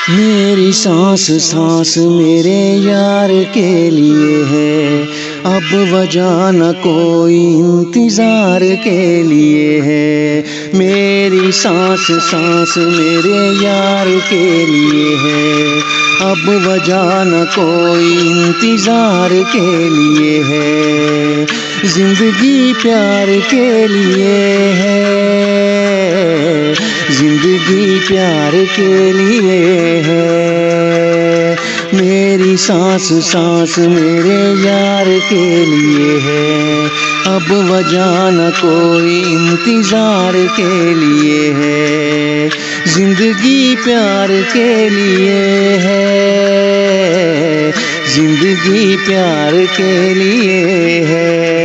मेरी सांस सांस मेरे यार के लिए है, अब वजह न कोई इंतज़ार के लिए है। मेरी सांस सांस मेरे यार के लिए है, अब वजह न कोई इंतज़ार के लिए है। जिंदगी प्यार के लिए है, जिंदगी प्यार के लिए है। मेरी सांस सांस मेरे यार के लिए है, अब वजह न कोई इंतज़ार के लिए है। जिंदगी प्यार के लिए है, जिंदगी प्यार के लिए है।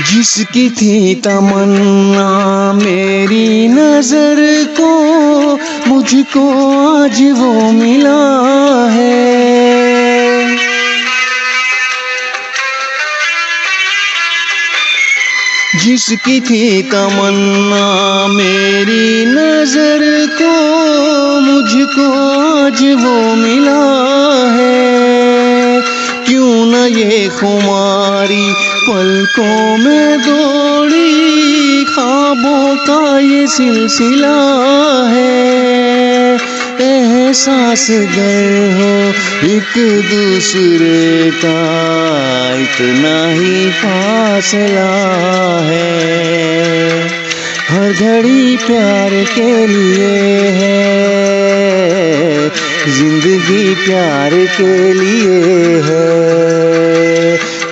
जिसकी थी तमन्ना मेरी नजर को, मुझको आज वो मिला है। जिसकी थी तमन्ना मेरी नजर को, मुझको आज वो मिला है। क्यों न ये खुमारी पलकों में दौड़ी, ख्वाबों का ये सिलसिला है। एहसास गर हो एक दूसरे का, इतना ही फासला है। हर घड़ी प्यार के लिए है, जिंदगी प्यार के लिए है।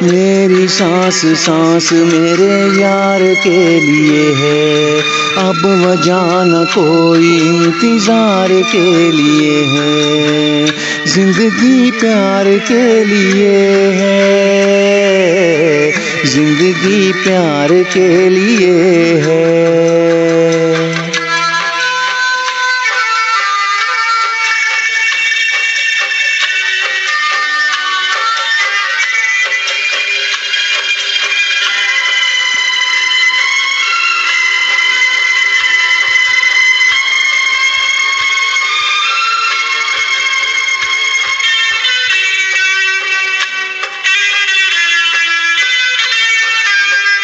मेरी सांस सांस मेरे यार के लिए है, अब वजह न कोई इंतज़ार के लिए है। जिंदगी प्यार के लिए है, जिंदगी प्यार के लिए है।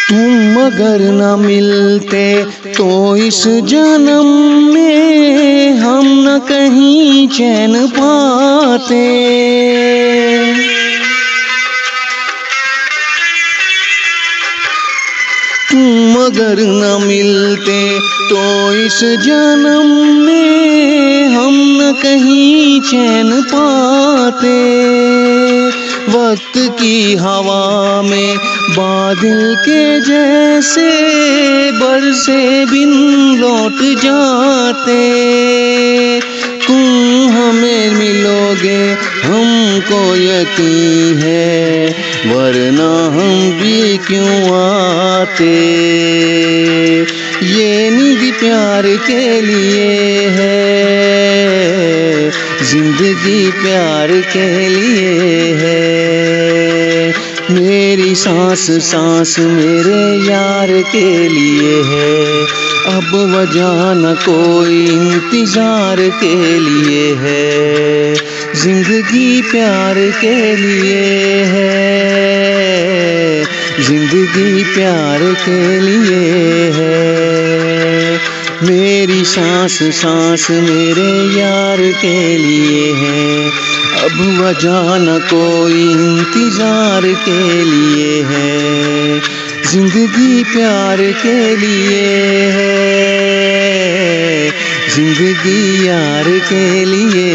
तुम अगर न मिलते तो इस जन्म में हम न कहीं चैन पाते। तुम अगर न मिलते तो इस जन्म में हम न कहीं चैन पाते। वक्त की हवा में बादल के जैसे बरसे बिन लौट जाते। तुम हमें मिलोगे हमको यकीन है, वरना हम भी क्यों आते। ये नींद प्यार के लिए है, जिंदगी प्यार के लिए है। मेरी सांस सांस मेरे यार के लिए है, अब वजह न कोई इंतज़ार के लिए है। जिंदगी प्यार के लिए है, जिंदगी प्यार के लिए है। मेरी सांस सांस मेरे यार के लिए है, अब वजह न कोई इंतज़ार के लिए है। जिंदगी प्यार के लिए है, जिंदगी यार के लिए